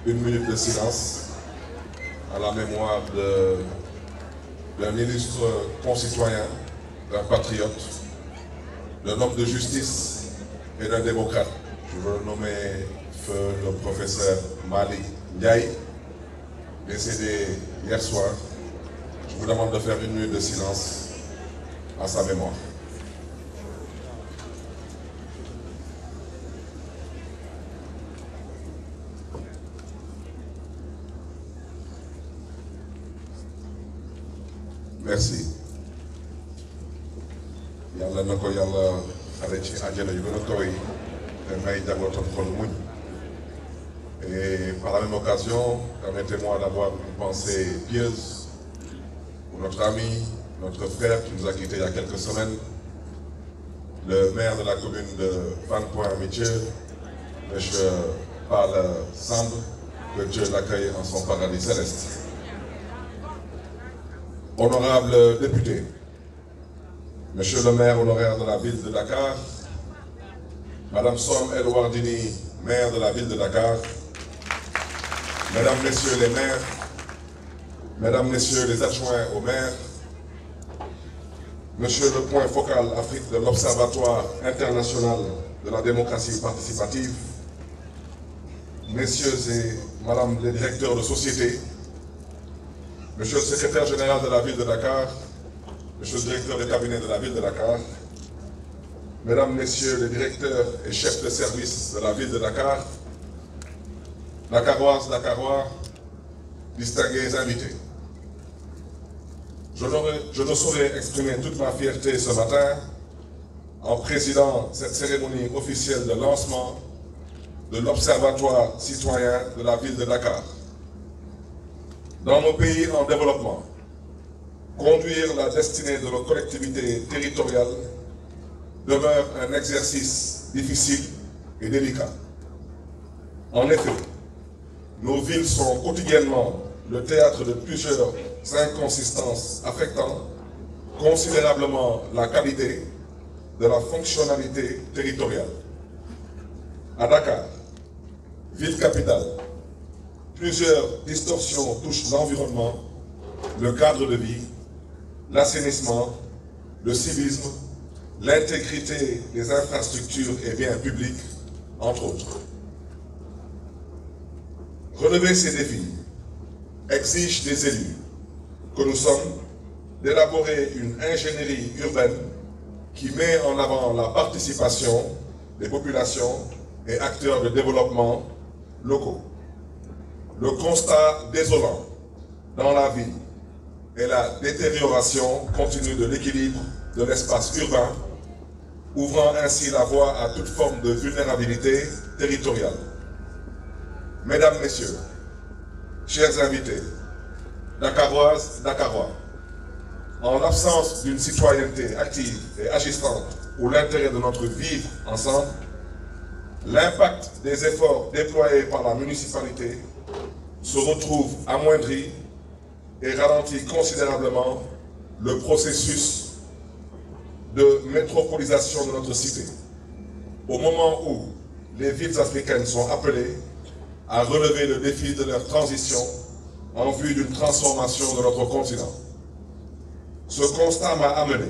une minute de silence à la mémoire d'un illustre concitoyen, d'un patriote, d'un homme de justice et d'un démocrate. Je veux nommer feu le professeur Malick Ndiaye, décédé hier soir. Je vous demande de faire une minute de silence à sa mémoire. Merci. Yàlla na ko Yàlla xare ci àjjana yu gën a kawe yi te may jagootam xol muñ. Et par la même occasion, permettez-moi d'avoir une pensée pieuse pour notre ami, notre frère qui nous a quittés il y a quelques semaines, le maire de la commune de Fann-Point-Amitié, M. Paul Samb, que Dieu l'accueille en son paradis céleste. Honorable député, Monsieur le maire honoraire de la ville de Dakar, Madame Som El-Wardini, maire de la ville de Dakar, Mesdames, Messieurs les maires, Mesdames, Messieurs les adjoints au maire, Monsieur le point focal Afrique de l'Observatoire international de la démocratie participative, Messieurs et Madame les directeurs de société, Monsieur le secrétaire général de la ville de Dakar, Monsieur le directeur de cabinet de la ville de Dakar, Mesdames, Messieurs les directeurs et chefs de service de la ville de Dakar, Dakaroises, Dakarois, distingués invités. Je ne saurais exprimer toute ma fierté ce matin en présidant cette cérémonie officielle de lancement de l'Observatoire citoyen de la ville de Dakar. Dans nos pays en développement, conduire la destinée de nos collectivités territoriales demeure un exercice difficile et délicat. En effet, nos villes sont quotidiennement le théâtre de plusieurs inconsistances affectant considérablement la qualité de la fonctionnalité territoriale. À Dakar, ville capitale, plusieurs distorsions touchent l'environnement, le cadre de vie, l'assainissement, le civisme, l'intégrité des infrastructures et biens publics, entre autres. Relever ces défis exige des élus que nous sommes d'élaborer une ingénierie urbaine qui met en avant la participation des populations et acteurs de développement locaux. Le constat désolant dans la ville est la détérioration continue de l'équilibre de l'espace urbain, ouvrant ainsi la voie à toute forme de vulnérabilité territoriale. Mesdames, Messieurs, chers invités, Dakaroises, Dakarois, en l'absence d'une citoyenneté active et agissante pour l'intérêt de notre vivre ensemble, l'impact des efforts déployés par la municipalité se retrouve amoindri et ralentit considérablement le processus de métropolisation de notre cité, au moment où les villes africaines sont appelées à relever le défi de leur transition en vue d'une transformation de notre continent. Ce constat m'a amené,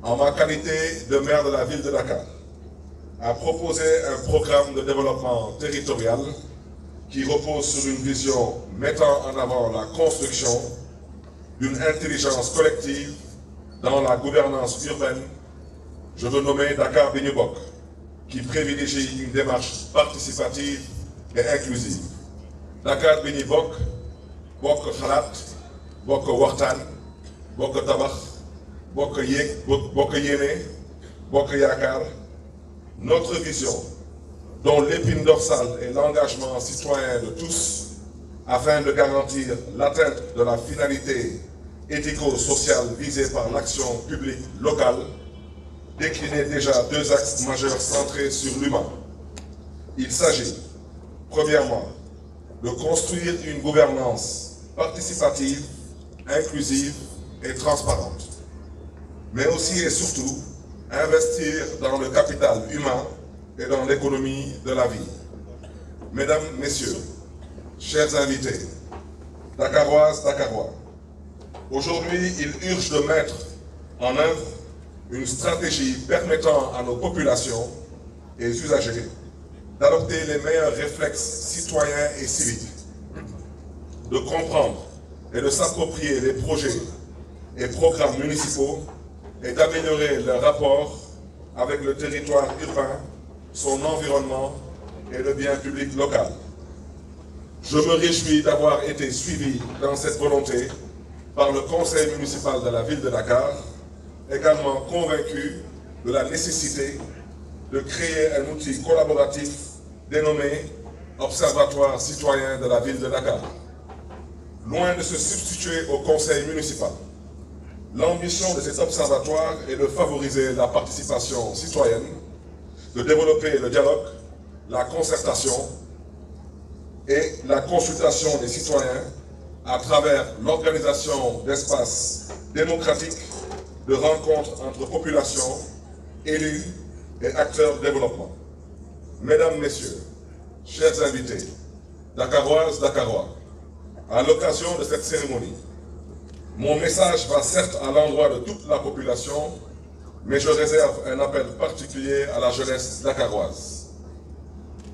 en ma qualité de maire de la ville de Dakar, à proposer un programme de développement territorial qui repose sur une vision mettant en avant la construction d'une intelligence collective dans la gouvernance urbaine. Je veux nommer Dakar Bi Ñu Bokk, qui privilégie une démarche participative et inclusive. Dakar Bi Ñu Bokk, bokk xalaat, bokk waxtaan, bokk tabax, bokk yéene, bokk yaakaar. Notre vision, dont l'épine dorsale est l'engagement citoyen de tous, afin de garantir l'atteinte de la finalité éthico-sociale visée par l'action publique locale, déclinait déjà deux axes majeurs centrés sur l'humain. Il s'agit, premièrement, de construire une gouvernance participative, inclusive et transparente, mais aussi et surtout investir dans le capital humain et dans l'économie de la vie. Mesdames, Messieurs, chers invités, Dakaroises, Dakarois, aujourd'hui, il urge de mettre en œuvre une stratégie permettant à nos populations et usagers d'adopter les meilleurs réflexes citoyens et civiques, de comprendre et de s'approprier les projets et programmes municipaux et d'améliorer leur rapport avec le territoire urbain, son environnement et le bien public local. Je me réjouis d'avoir été suivi dans cette volonté par le conseil municipal de la ville de Dakar, également convaincu de la nécessité de créer un outil collaboratif dénommé Observatoire citoyen de la ville de Dakar. Loin de se substituer au conseil municipal, l'ambition de cet observatoire est de favoriser la participation citoyenne, de développer le dialogue, la concertation et la consultation des citoyens à travers l'organisation d'espaces démocratiques, de rencontres entre populations, élus et acteurs de développement. Mesdames, Messieurs, chers invités, Dakaroises, Dakarois, à l'occasion de cette cérémonie, mon message va certes à l'endroit de toute la population, mais je réserve un appel particulier à la jeunesse dakaroise.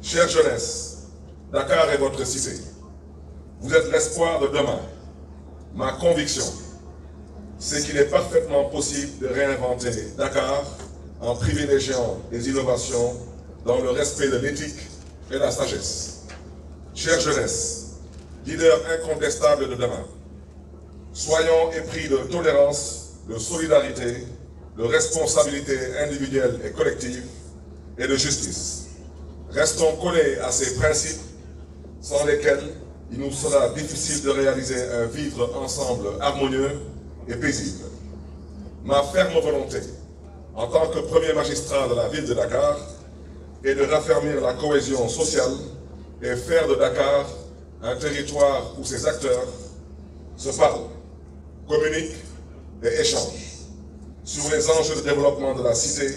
Chère jeunesse, Dakar est votre cité. Vous êtes l'espoir de demain. Ma conviction, c'est qu'il est parfaitement possible de réinventer Dakar en privilégiant les innovations dans le respect de l'éthique et la sagesse. Chère jeunesse, leader incontestable de demain, soyons épris de tolérance, de solidarité, de responsabilité individuelle et collective et de justice. Restons collés à ces principes sans lesquels il nous sera difficile de réaliser un vivre ensemble harmonieux et paisible. Ma ferme volonté, en tant que premier magistrat de la ville de Dakar, est de raffermir la cohésion sociale et faire de Dakar un territoire où ses acteurs se parlent, communiquent et échangent sur les enjeux de développement de la cité.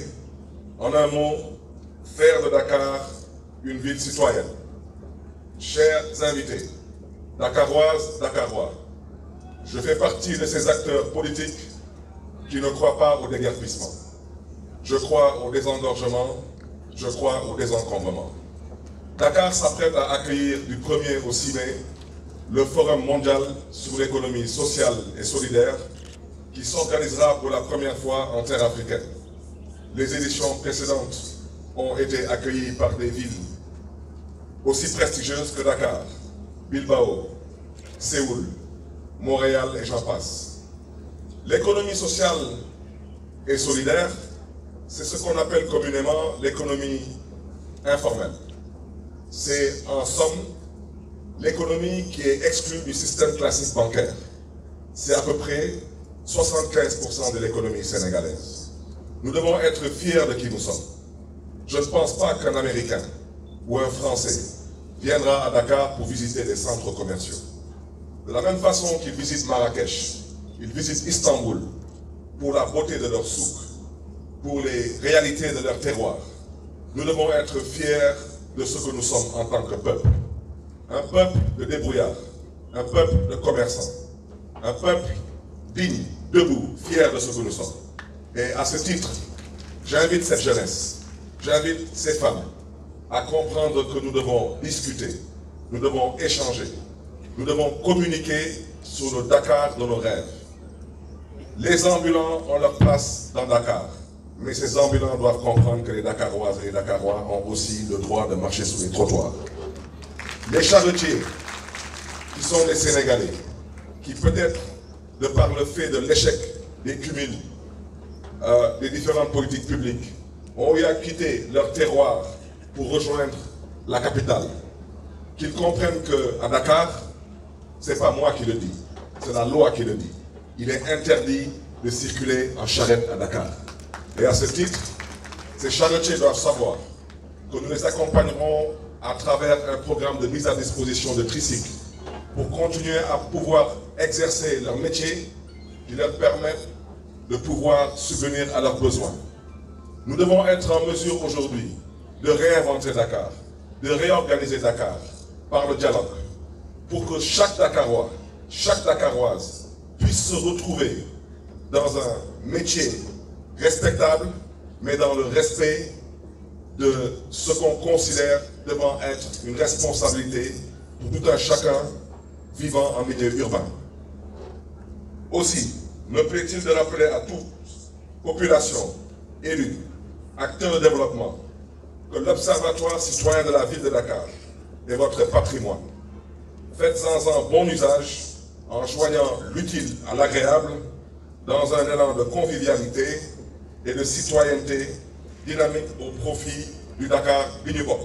En un mot, faire de Dakar une ville citoyenne. Chers invités, Dakaroises, Dakarois, je fais partie de ces acteurs politiques qui ne croient pas au déguerpissement. Je crois au désengorgement, je crois au désencombrement. Dakar s'apprête à accueillir du 1er au 6 mai le Forum mondial sur l'économie sociale et solidaire qui s'organisera pour la première fois en terre africaine. Les éditions précédentes ont été accueillies par des villes aussi prestigieuses que Dakar, Bilbao, Séoul, Montréal et j'en passe. L'économie sociale et solidaire, c'est ce qu'on appelle communément l'économie informelle. C'est en somme l'économie qui est exclue du système classique bancaire. C'est à peu près 75% de l'économie sénégalaise. Nous devons être fiers de qui nous sommes. Je ne pense pas qu'un Américain ou un Français viendra à Dakar pour visiter des centres commerciaux. De la même façon qu'ils visitent Marrakech, ils visitent Istanbul pour la beauté de leur souk, pour les réalités de leur terroir. Nous devons être fiers de ce que nous sommes en tant que peuple. Un peuple de débrouillards, un peuple de commerçants, un peuple digne, debout, fier de ce que nous sommes. Et à ce titre, j'invite cette jeunesse, j'invite ces femmes à comprendre que nous devons discuter, nous devons échanger, nous devons communiquer sur le Dakar de nos rêves. Les ambulants ont leur place dans Dakar, mais ces ambulants doivent comprendre que les Dakaroises et les Dakarois ont aussi le droit de marcher sur les trottoirs. Les charretiers, qui sont des Sénégalais, qui peut-être, de par le fait de l'échec des cumuls des différentes politiques publiques, ont eu à quitter leur terroir pour rejoindre la capitale. Qu'ils comprennent qu'à Dakar, ce n'est pas moi qui le dis, c'est la loi qui le dit. Il est interdit de circuler en charrette à Dakar. Et à ce titre, ces charretiers doivent savoir que nous les accompagnerons à travers un programme de mise à disposition de tricycles pour continuer à pouvoir exercer leur métier qui leur permettent de pouvoir subvenir à leurs besoins. Nous devons être en mesure aujourd'hui de réinventer Dakar, de réorganiser Dakar par le dialogue, pour que chaque Dakarois, chaque Dakaroise puisse se retrouver dans un métier respectable, mais dans le respect de ce qu'on considère devant être une responsabilité pour tout un chacun vivant en milieu urbain. Aussi, me plaît-il de rappeler à toute population, élus, acteurs de développement, que l'Observatoire citoyen de la ville de Dakar est votre patrimoine. Faites-en un bon usage en joignant l'utile à l'agréable dans un élan de convivialité et de citoyenneté dynamique au profit du Dakar Bignubok,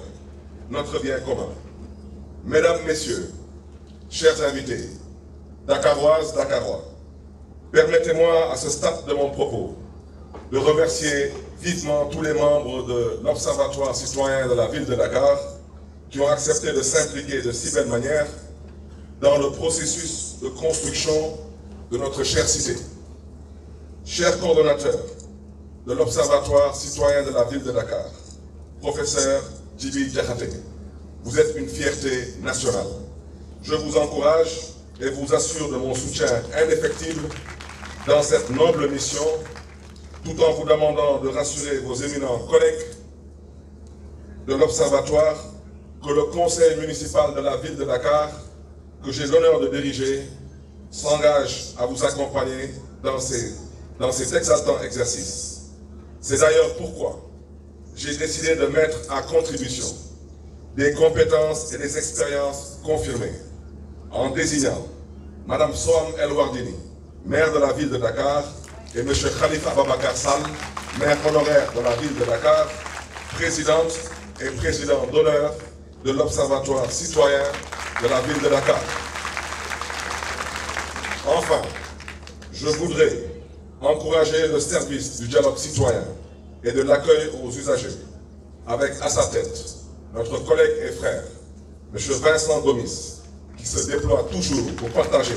notre bien commun. Mesdames, Messieurs, chers invités, Dakaroises, Dakarois, permettez-moi à ce stade de mon propos de remercier vivement tous les membres de l'Observatoire citoyen de la ville de Dakar qui ont accepté de s'impliquer de si belle manière dans le processus de construction de notre chère cité. Chers coordonnateurs de l'Observatoire citoyen de la ville de Dakar, professeur Djibi Diakhaté, vous êtes une fierté nationale. Je vous encourage et vous assure de mon soutien indéfectible dans cette noble mission, tout en vous demandant de rassurer vos éminents collègues de l'Observatoire que le conseil municipal de la ville de Dakar, que j'ai l'honneur de diriger, s'engage à vous accompagner dans ces exaltants exercices. C'est d'ailleurs pourquoi j'ai décidé de mettre à contribution des compétences et des expériences confirmées en désignant Mme Soham El Wardini, maire de la ville de Dakar, et M. Khalifa Ababakar Sall, maire honoraire de la ville de Dakar, présidente et président d'honneur de l'Observatoire citoyen de la ville de Dakar. Enfin, je voudrais encourager le service du dialogue citoyen et de l'accueil aux usagers, avec à sa tête notre collègue et frère, M. Vincent Gomis, qui se déploie toujours pour partager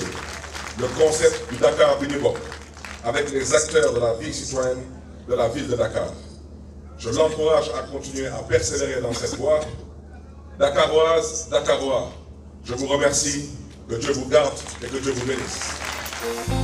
le concept du Dakar Bignubok avec les acteurs de la vie citoyenne de la ville de Dakar. Je l'encourage à continuer à persévérer dans cette voie. Dakaroises, Dakarois, je vous remercie, que Dieu vous garde et que Dieu vous bénisse.